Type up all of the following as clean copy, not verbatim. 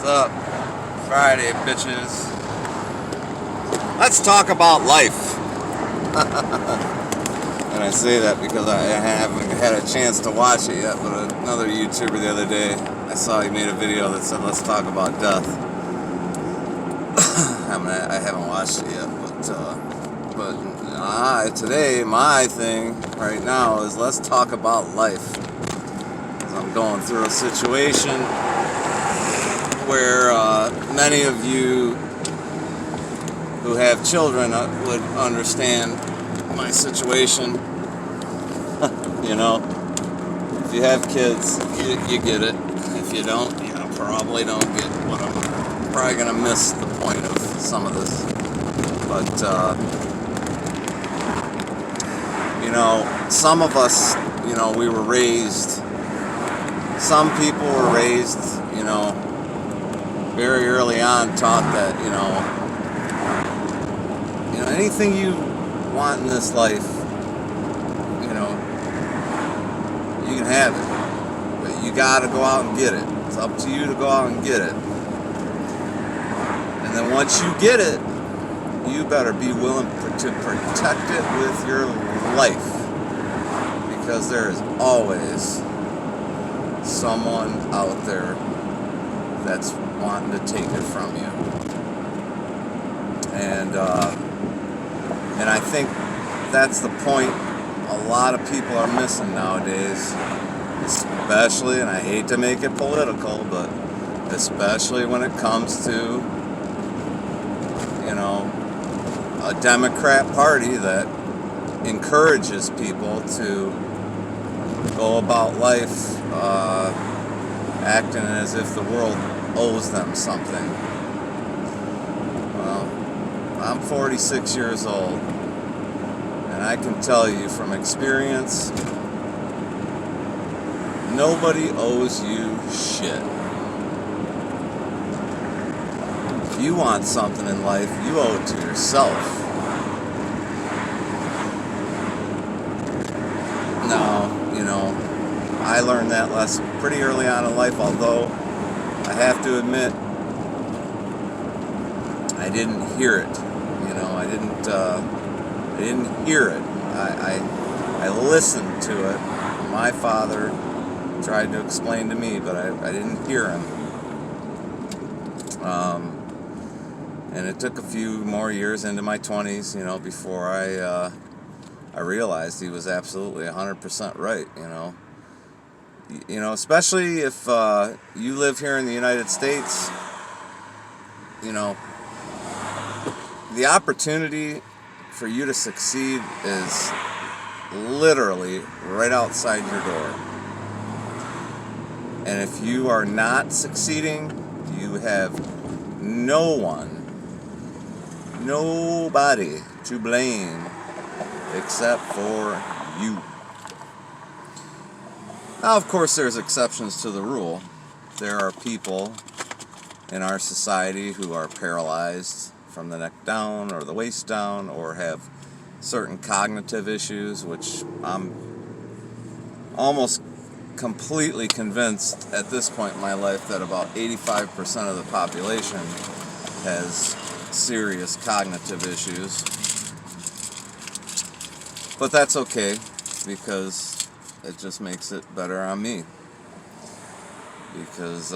up? Friday, bitches. Let's talk about life. And I say that because I haven't had a chance to watch it yet, but another YouTuber the other day, I saw he made a video that said, let's talk about death. I haven't watched it yet, but today, my thing right now is let's talk about life. Because I'm going through a situation where many of you who have children would understand my situation. You know, if you have kids, you get it. If you don't, you probably don't get what I'm probably gonna miss the point of some of this. But some of us, we were raised. Some people were raised, very early on, taught that, anything you want in this life, you can have it, but you gotta go out and get it. It's up to you to go out and get it. And then once you get it, you better be willing to protect it with your life, because there is always someone out there that's wanting to take it from you. And I think that's the point a lot of people are missing nowadays, especially, and I hate to make it political, but especially when it comes to, a Democrat Party that encourages people to go about life acting as if the world owes them something. Well, I'm 46 years old, and I can tell you from experience, nobody owes you shit. If you want something in life, you owe it to yourself. Now, I learned that lesson pretty early on in life, although I have to admit, I didn't hear it. I didn't hear it. I listened to it. My father tried to explain to me, but I didn't hear him. And it took a few more years into my 20s, before I realized he was absolutely 100% right, especially if you live here in the United States, the opportunity for you to succeed is literally right outside your door. And if you are not succeeding, you have nobody to blame except for you. Now, of course, there's exceptions to the rule. There are people in our society who are paralyzed from the neck down or the waist down, or have certain cognitive issues, which I'm almost completely convinced at this point in my life that about 85% of the population has serious cognitive issues. But that's okay, because it just makes it better on me. Because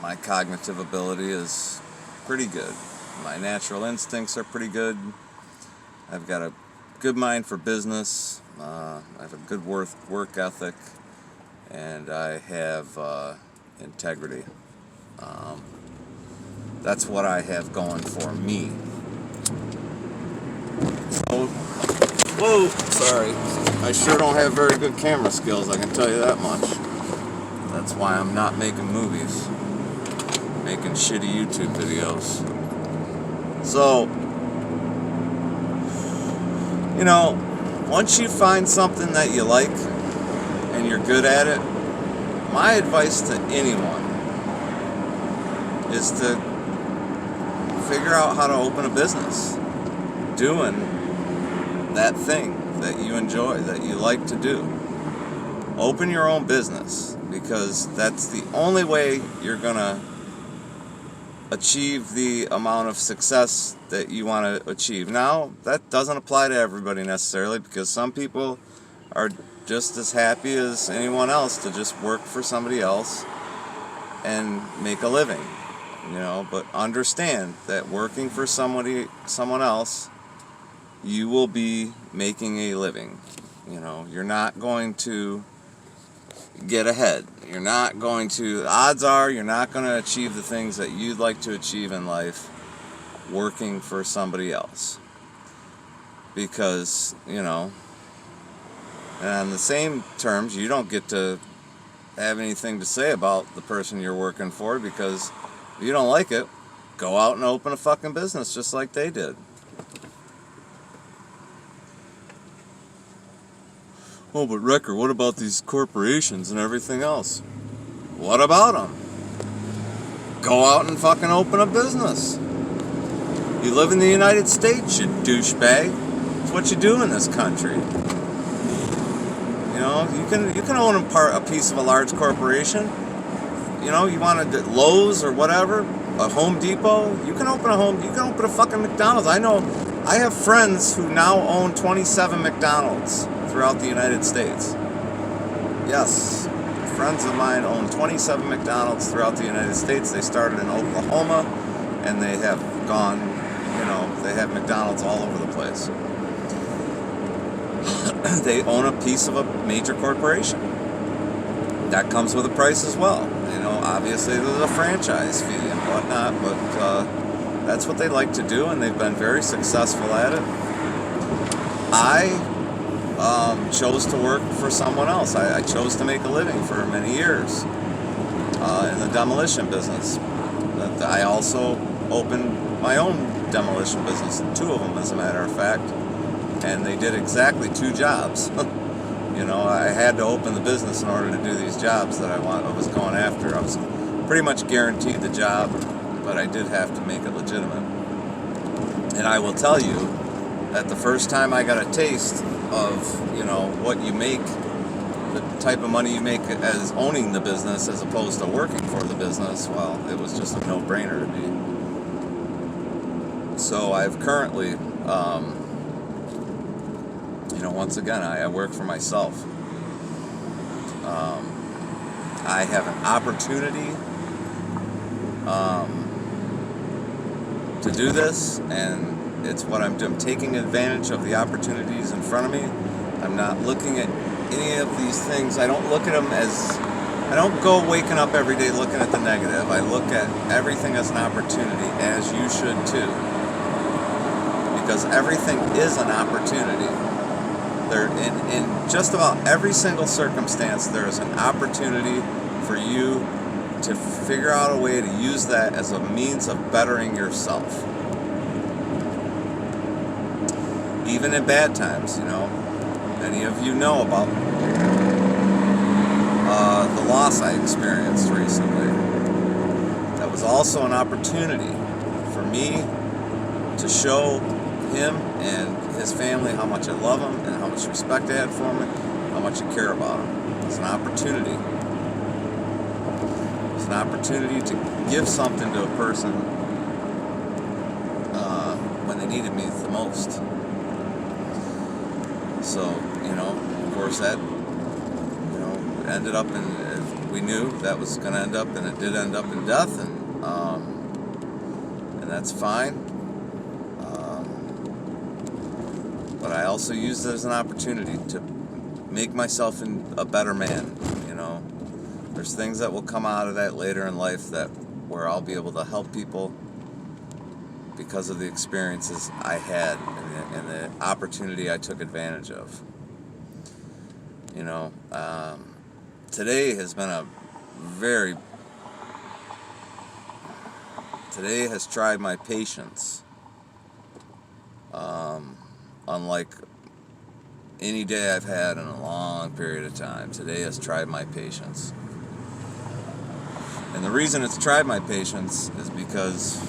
my cognitive ability is pretty good. My natural instincts are pretty good. I've got a good mind for business. I have a good work ethic. And I have integrity. That's what I have going for me. So, whoa, sorry. I sure don't have very good camera skills, I can tell you that much. That's why I'm not making movies. Making shitty YouTube videos. So, once you find something that you like and you're good at it, my advice to anyone is to figure out how to open a business doing that thing that you enjoy, that you like to do. Open your own business, because that's the only way you're gonna achieve the amount of success that you want to achieve. Now, that doesn't apply to everybody necessarily, because some people are just as happy as anyone else to just work for somebody else and make a living, but understand that working for someone else, you will be making a living. You're not going to get ahead. Odds are you're not going to achieve the things that you'd like to achieve in life working for somebody else. Because, and on the same terms, you don't get to have anything to say about the person you're working for, because if you don't like it, go out and open a fucking business just like they did. Oh, but Wrecker, what about these corporations and everything else? What about them? Go out and fucking open a business. You live in the United States, you douchebag. It's what you do in this country. You can own a piece of a large corporation. You want to Lowe's or whatever, a Home Depot. You can open a fucking McDonald's. I have friends who now own 27 McDonald's throughout the United States. Yes, friends of mine own 27 McDonald's throughout the United States. They started in Oklahoma, and they have gone, they have McDonald's all over the place. They own a piece of a major corporation. That comes with a price as well. Obviously there's a franchise fee and whatnot, but that's what they like to do, and they've been very successful at it. I chose to work for someone else. I chose to make a living for many years in the demolition business. But I also opened my own demolition business, 2 of them as a matter of fact, and they did exactly 2 jobs. I had to open the business in order to do these jobs that I was going after. I was pretty much guaranteed the job, but I did have to make it legitimate. And I will tell you that the first time I got a taste of, what you make, the type of money you make as owning the business as opposed to working for the business, well, it was just a no-brainer to me. So I've currently, once again, I work for myself. I have an opportunity to do this, and it's what I'm doing. I'm taking advantage of the opportunities in front of me. I'm not looking at any of these things. I don't look at them I don't go waking up every day looking at the negative. I look at everything as an opportunity, as you should too. Because everything is an opportunity. In just about every single circumstance, there is an opportunity for you to figure out a way to use that as a means of bettering yourself. Even in bad times, Many of you know about the loss I experienced recently. That was also an opportunity for me to show him and his family how much I love him and how much respect I had for him and how much I care about him. It's an opportunity. It's an opportunity to give something to a person when they needed me the most. So, of course that, ended up in, we knew that was going to end up, and it did end up in death, and that's fine. But I also used it as an opportunity to make myself a better man. There's things that will come out of that later in life where I'll be able to help people because of the experiences I had and the opportunity I took advantage of. Today has been today has tried my patience. Unlike any day I've had in a long period of time, today has tried my patience. And the reason it's tried my patience is because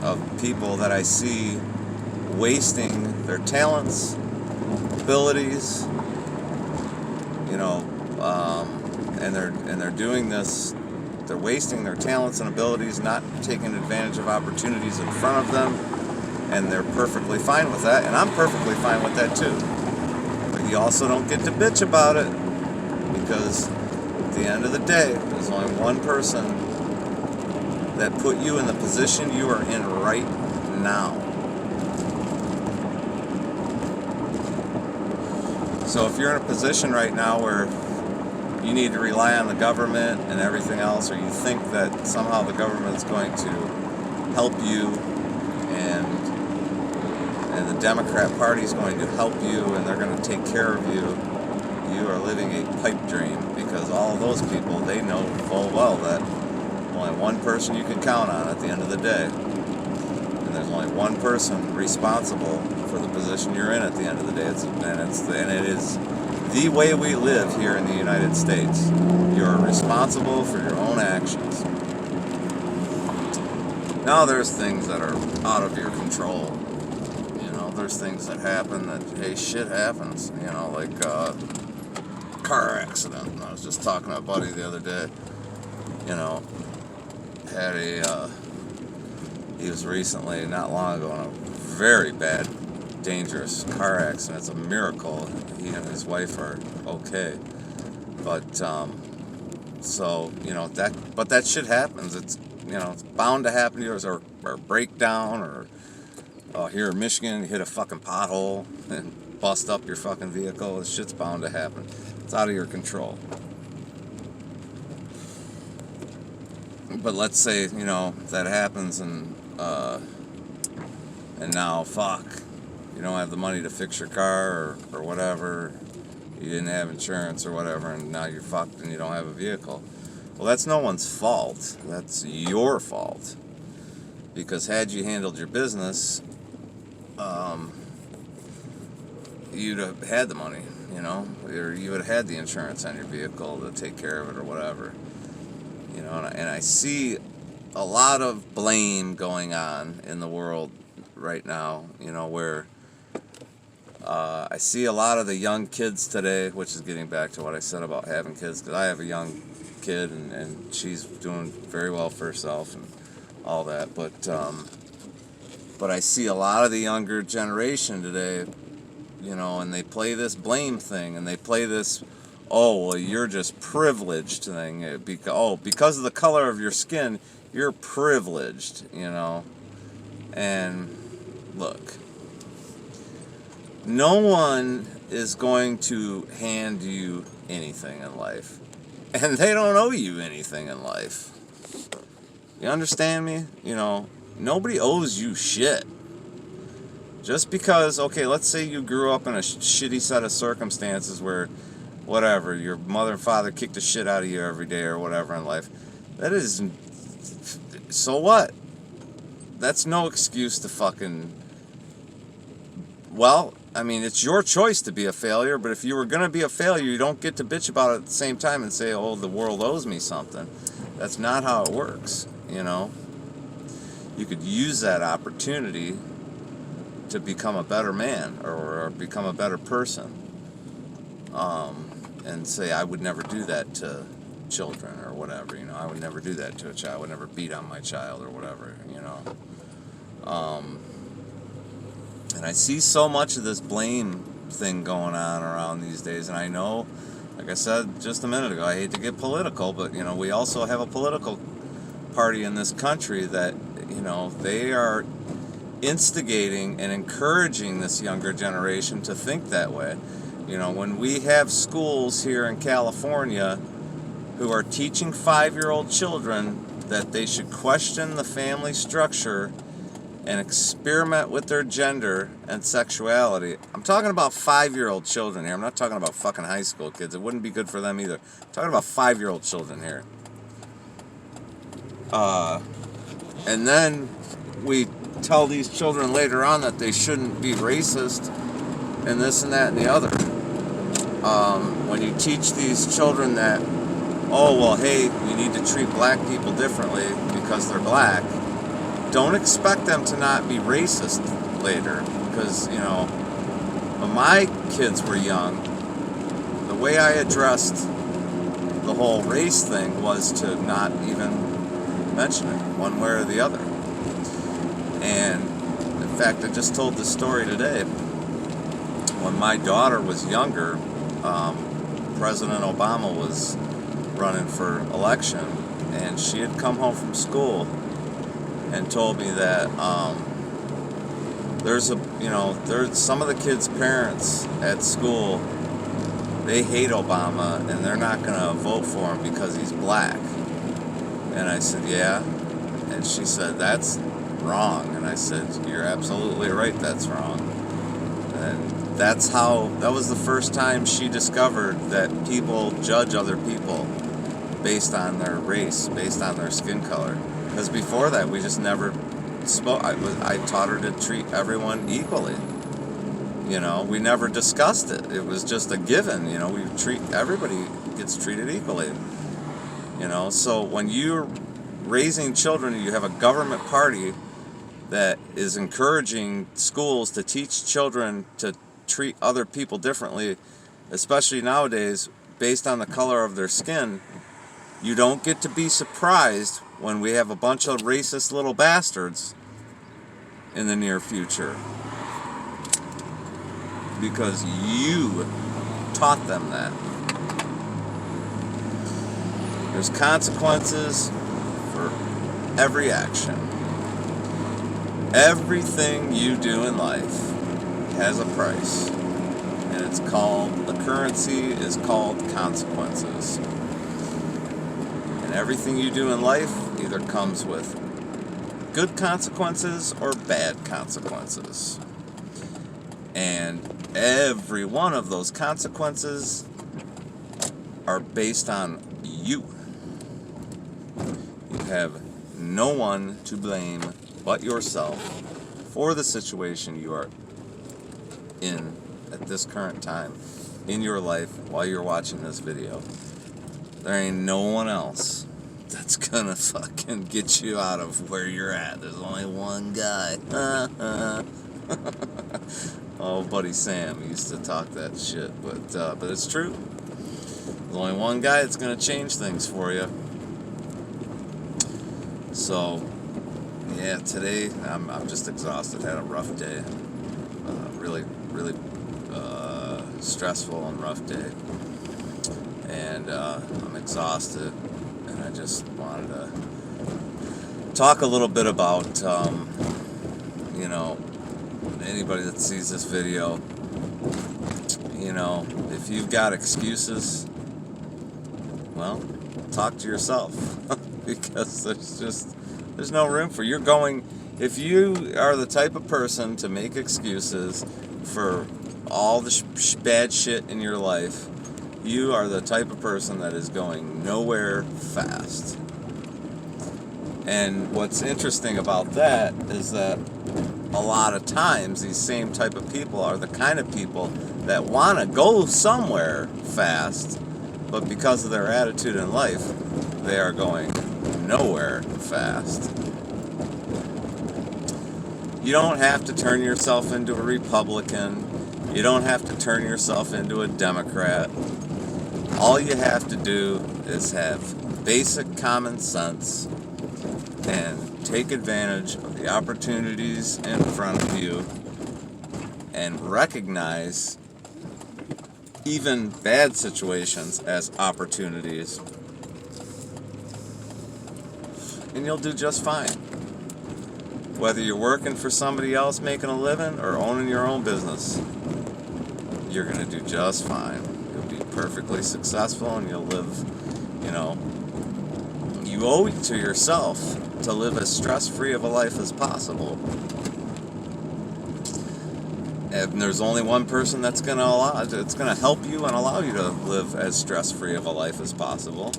of people that I see wasting their talents, abilities, and they're doing this They're wasting their talents and abilities, not taking advantage of opportunities in front of them, and they're perfectly fine with that, and I'm perfectly fine with that too. But you also don't get to bitch about it, because at the end of the day, there's only one person that put you in the position you are in right now. So if you're in a position right now where you need to rely on the government and everything else, or you think that somehow the government is going to help you, and the Democrat Party is going to help you, and they're going to take care of you, you are living a pipe dream, because all of those people, they know full well that only one person you can count on at the end of the day, and there's only one person responsible for the position you're in at the end of the day. And it is the way we live here in the United States. You're responsible for your own actions. Now there's things that are out of your control. You know, there's things that happen that, hey, shit happens. You know, like car accident. I was just talking to a buddy the other day. You know, had he was recently, not long ago, in a very bad, dangerous car accident. It's a miracle he and his wife are okay. But so, you know, that shit happens. It's, you know, it's bound to happen to yours, or a breakdown, or here in Michigan, you hit a fucking pothole and bust up your fucking vehicle. This shit's bound to happen. It's out of your control. But let's say, you know, that happens, and now, fuck, you don't have the money to fix your car, or whatever, you didn't have insurance or whatever, and now you're fucked and you don't have a vehicle. Well, that's no one's fault. That's your fault. Because had you handled your business, you'd have had the money, you know, or you would have had the insurance on your vehicle to take care of it or whatever. You know, and I see a lot of blame going on in the world right now, you know, where I see a lot of the young kids today, which is getting back to what I said about having kids, because I have a young kid, and she's doing very well for herself and all that, but I see a lot of the younger generation today, you know, and they play this blame thing, and they play this, oh, well, you're just privileged thing, because of the color of your skin, you're privileged, you know. And look, no one is going to hand you anything in life, and they don't owe you anything in life. You understand me? You know, nobody owes you shit. Just because, okay, let's say you grew up in a shitty set of circumstances where, whatever, your mother and father kicked the shit out of you every day or whatever in life. That is, so what? That's no excuse to fucking, well, I mean, it's your choice to be a failure, but if you were going to be a failure, you don't get to bitch about it at the same time and say, oh, the world owes me something. That's not how it works, you know? You could use that opportunity to become a better man, or become a better person, and say, I would never do that to children or whatever, you know, I would never do that to a child, I would never beat on my child or whatever, you know. And I see so much of this blame thing going on around these days, and I know, like I said just a minute ago, I hate to get political, but, you know, we also have a political party in this country that, you know, they are instigating and encouraging this younger generation to think that way. You know, when we have schools here in California who are teaching 5-year-old children that they should question the family structure and experiment with their gender and sexuality. I'm talking about 5-year-old children here. I'm not talking about fucking high school kids. It wouldn't be good for them either. I'm talking about 5-year-old children here. And then we tell these children later on that they shouldn't be racist and this and that and the other. When you teach these children that, oh, well, hey, we need to treat black people differently because they're black, don't expect them to not be racist later. Because, you know, when my kids were young, the way I addressed the whole race thing was to not even mention it one way or the other. And in fact, I just told this story today. When my daughter was younger, President Obama was running for election, and she had come home from school and told me that there's some of the kids' parents at school, they hate Obama and they're not going to vote for him because he's black. And I said, yeah. And she said, that's wrong. And I said, you're absolutely right, that's wrong. And that was the first time she discovered that people judge other people based on their race, based on their skin color. Because before that, we just never spoke. I taught her to treat everyone equally. We never discussed it. It was just a given. Everybody gets treated equally. So when you're raising children, you have a government party that is encouraging schools to teach children to treat other people differently, especially nowadays, based on the color of their skin. You don't get to be surprised when we have a bunch of racist little bastards in the near future, because you taught them that. There's consequences for every action. Everything you do in life has a price, and the currency is called consequences. And everything you do in life either comes with good consequences or bad consequences. And every one of those consequences are based on you. You have no one to blame but yourself for the situation you are in at this current time in your life while you're watching this video. There ain't no one else that's gonna fucking get you out of where you're at. There's only one guy. Oh, buddy Sam used to talk that shit, but it's true. There's only one guy that's gonna change things for you. So, yeah, today I'm just exhausted. Had a rough day. Really stressful and rough day. And I'm exhausted. And I just wanted to talk a little bit about, anybody that sees this video, if you've got excuses, well, talk to yourself. Because there's no room for if you are the type of person to make excuses for all the bad shit in your life, you are the type of person that is going nowhere fast. And what's interesting about that is that a lot of times these same type of people are the kind of people that want to go somewhere fast, but because of their attitude in life, they are going nowhere fast. You don't have to turn yourself into a Republican. You don't have to turn yourself into a Democrat. All you have to do is have basic common sense and take advantage of the opportunities in front of you and recognize even bad situations as opportunities. And you'll do just fine. Whether you're working for somebody else making a living or owning your own business, you're going to do just fine. You'll be perfectly successful and you'll live, you owe it to yourself to live as stress-free of a life as possible. And there's only one person that's going to help you and allow you to live as stress-free of a life as possible.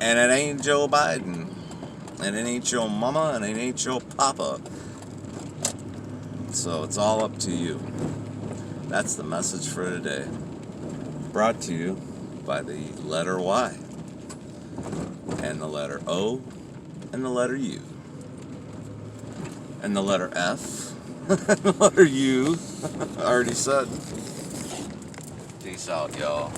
And it ain't Joe Biden. And it ain't your mama, and it ain't your papa. So it's all up to you. That's the message for today. Brought to you by the letter Y, and the letter O, and the letter U, and the letter F, and the letter U. I already said. Peace out, y'all.